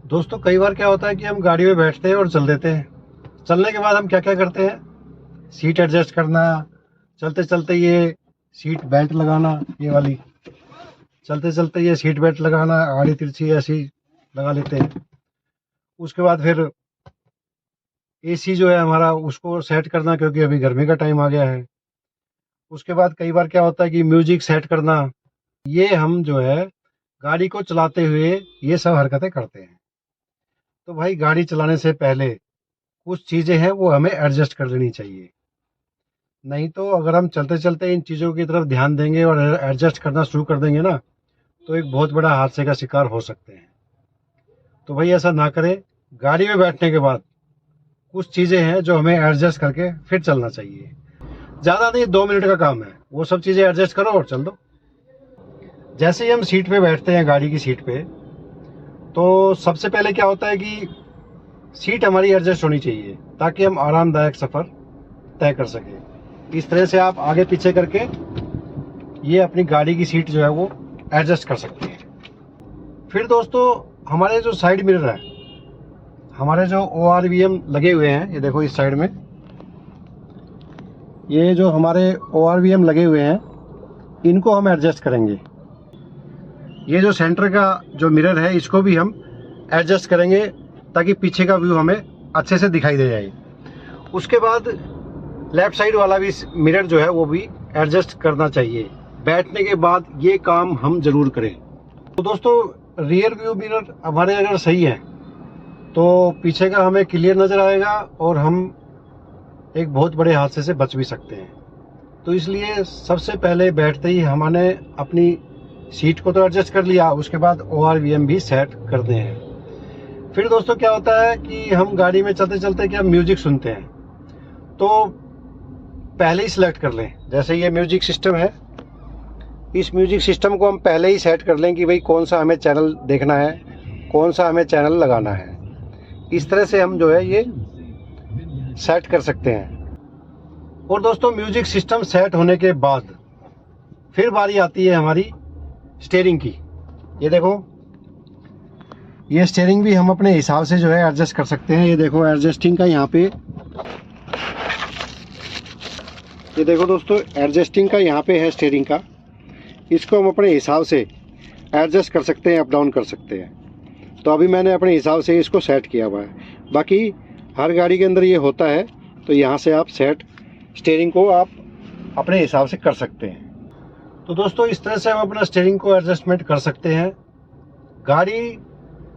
दोस्तों कई बार क्या होता है कि हम गाड़ी में बैठते हैं और चल देते हैं। चलने के बाद हम क्या क्या करते हैं, सीट एडजस्ट करना, चलते चलते ये सीट बेल्ट लगाना, ये वाली चलते चलते ये सीट बेल्ट लगाना, आड़ी तिरछी ऐसी लगा लेते हैं। उसके बाद फिर एसी जो है हमारा उसको सेट करना, क्योंकि अभी गर्मी का टाइम आ गया है। उसके बाद कई बार क्या होता है कि म्यूजिक सेट करना। ये हम जो है गाड़ी को चलाते हुए ये सब हरकतें करते हैं। तो भाई गाड़ी चलाने से पहले कुछ चीज़ें हैं वो हमें एडजस्ट कर लेनी चाहिए, नहीं तो अगर हम चलते चलते इन चीज़ों की तरफ ध्यान देंगे और एडजस्ट करना शुरू कर देंगे ना, तो एक बहुत बड़ा हादसे का शिकार हो सकते हैं। तो भाई ऐसा ना करें। गाड़ी में बैठने के बाद कुछ चीज़ें हैं जो हमें एडजस्ट करके फिर चलना चाहिए। ज़्यादा नहीं, 2 मिनट का काम है, वो सब चीज़ें एडजस्ट करो और चल दो। जैसे ही हम सीट पे बैठते हैं गाड़ी की सीट पे, तो सबसे पहले क्या होता है कि सीट हमारी एडजस्ट होनी चाहिए ताकि हम आरामदायक सफ़र तय कर सकें। इस तरह से आप आगे पीछे करके ये अपनी गाड़ी की सीट जो है वो एडजस्ट कर सकते हैं। फिर दोस्तों हमारे जो साइड मिरर है, हमारे जो ORVM लगे हुए हैं, ये देखो इस साइड में ये जो हमारे ORVM लगे हुए हैं, इनको हम एडजस्ट करेंगे। ये जो सेंटर का जो मिरर है इसको भी हम एडजस्ट करेंगे ताकि पीछे का व्यू हमें अच्छे से दिखाई दे जाए। उसके बाद लेफ्ट साइड वाला भी मिरर जो है वो भी एडजस्ट करना चाहिए। बैठने के बाद ये काम हम जरूर करें। तो दोस्तों रियर व्यू मिरर हमारे अगर सही है तो पीछे का हमें क्लियर नज़र आएगा और हम एक बहुत बड़े हादसे से बच भी सकते हैं। तो इसलिए सबसे पहले बैठते ही हमने अपनी सीट को तो एडजस्ट कर लिया, उसके बाद ORVM भी सेट करते हैं। फिर दोस्तों क्या होता है कि हम गाड़ी में चलते चलते क्या म्यूजिक सुनते हैं, तो पहले ही सिलेक्ट कर लें। जैसे ये म्यूजिक सिस्टम है, इस म्यूजिक सिस्टम को हम पहले ही सेट कर लें कि भाई कौन सा हमें चैनल देखना है, कौन सा हमें चैनल लगाना है। इस तरह से हम जो है ये सेट कर सकते हैं। और दोस्तों म्यूजिक सिस्टम सेट होने के बाद फिर बारी आती है हमारी स्टीयरिंग की। ये देखो ये स्टीयरिंग भी हम अपने हिसाब से जो है एडजस्ट कर सकते हैं। ये देखो एडजस्टिंग का यहाँ पे, ये देखो दोस्तों एडजस्टिंग का यहाँ पे है स्टीयरिंग का। इसको हम अपने हिसाब से एडजस्ट कर सकते हैं, अप डाउन कर सकते हैं। तो अभी मैंने अपने हिसाब से इसको सेट किया हुआ है। बाकी हर गाड़ी के अंदर ये होता है, तो यहाँ से आप सेट स्टीयरिंग को आप अपने हिसाब से कर सकते हैं। तो दोस्तों इस तरह से हम अपना स्टीयरिंग को एडजस्टमेंट कर सकते हैं गाड़ी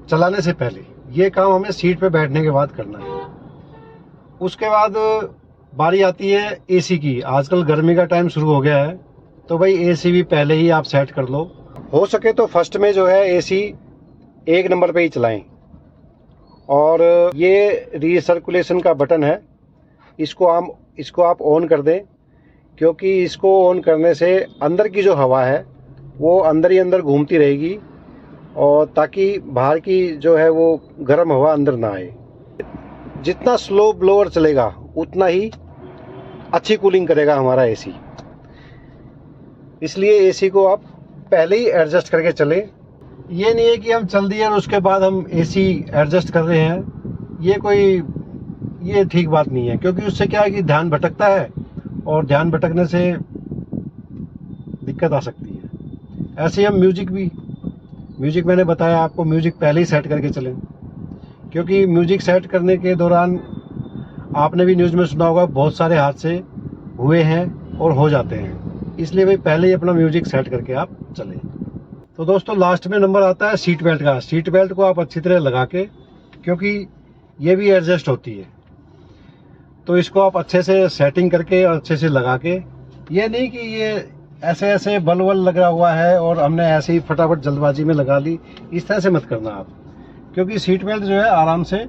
चलाने से पहले। ये काम हमें सीट पे बैठने के बाद करना है। उसके बाद बारी आती है एसी की। आजकल गर्मी का टाइम शुरू हो गया है, तो भाई एसी भी पहले ही आप सेट कर लो। हो सके तो फर्स्ट में जो है एसी 1 नंबर पे ही चलाएं। और ये रीसर्कुलेशन का बटन है, इसको आप ऑन कर दें, क्योंकि इसको ऑन करने से अंदर की जो हवा है वो अंदर ही अंदर घूमती रहेगी, और ताकि बाहर की जो है वो गर्म हवा अंदर ना आए। जितना स्लो ब्लोअर चलेगा उतना ही अच्छी कूलिंग करेगा हमारा एसी। इसलिए एसी को आप पहले ही एडजस्ट करके चलें। ये नहीं है कि हम चल दिए और उसके बाद हम एसी एडजस्ट कर रहे हैं, ये ठीक बात नहीं है, क्योंकि उससे क्या है कि ध्यान भटकता है और ध्यान भटकने से दिक्कत आ सकती है। ऐसे ही हम म्यूजिक मैंने बताया आपको, म्यूजिक पहले ही सेट करके चलें, क्योंकि म्यूजिक सेट करने के दौरान आपने भी न्यूज़ में सुना होगा बहुत सारे हादसे हुए हैं और हो जाते हैं। इसलिए भाई पहले ही अपना म्यूजिक सेट करके आप चलें। तो दोस्तों लास्ट में नंबर आता है सीट बेल्ट का। सीट बेल्ट को आप अच्छी तरह लगा के, क्योंकि ये भी एडजस्ट होती है, तो इसको आप अच्छे से सेटिंग करके और अच्छे से लगा के, ये नहीं कि ये ऐसे बल लगा हुआ है और हमने ऐसे ही फटाफट जल्दबाजी में लगा ली। इस तरह से मत करना आप, क्योंकि सीट बेल्ट जो है आराम से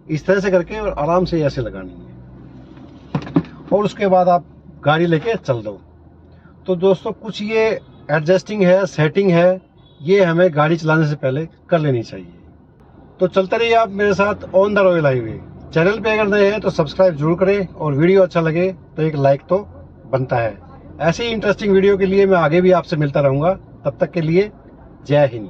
इस तरह से करके और आराम से ऐसे लगानी है, और उसके बाद आप गाड़ी लेके चल दो। तो दोस्तों कुछ ये एडजस्टिंग है, सेटिंग है, ये हमें गाड़ी चलाने से पहले कर लेनी चाहिए। तो चलते रहिए आप मेरे साथ on the royal highway. Channel पे अगर नए हैं तो सब्सक्राइब जरूर करें, और वीडियो अच्छा लगे तो एक लाइक तो बनता है। ऐसी इंटरेस्टिंग वीडियो के लिए मैं आगे भी आपसे मिलता रहूँगा। तब तक के लिए जय हिंद।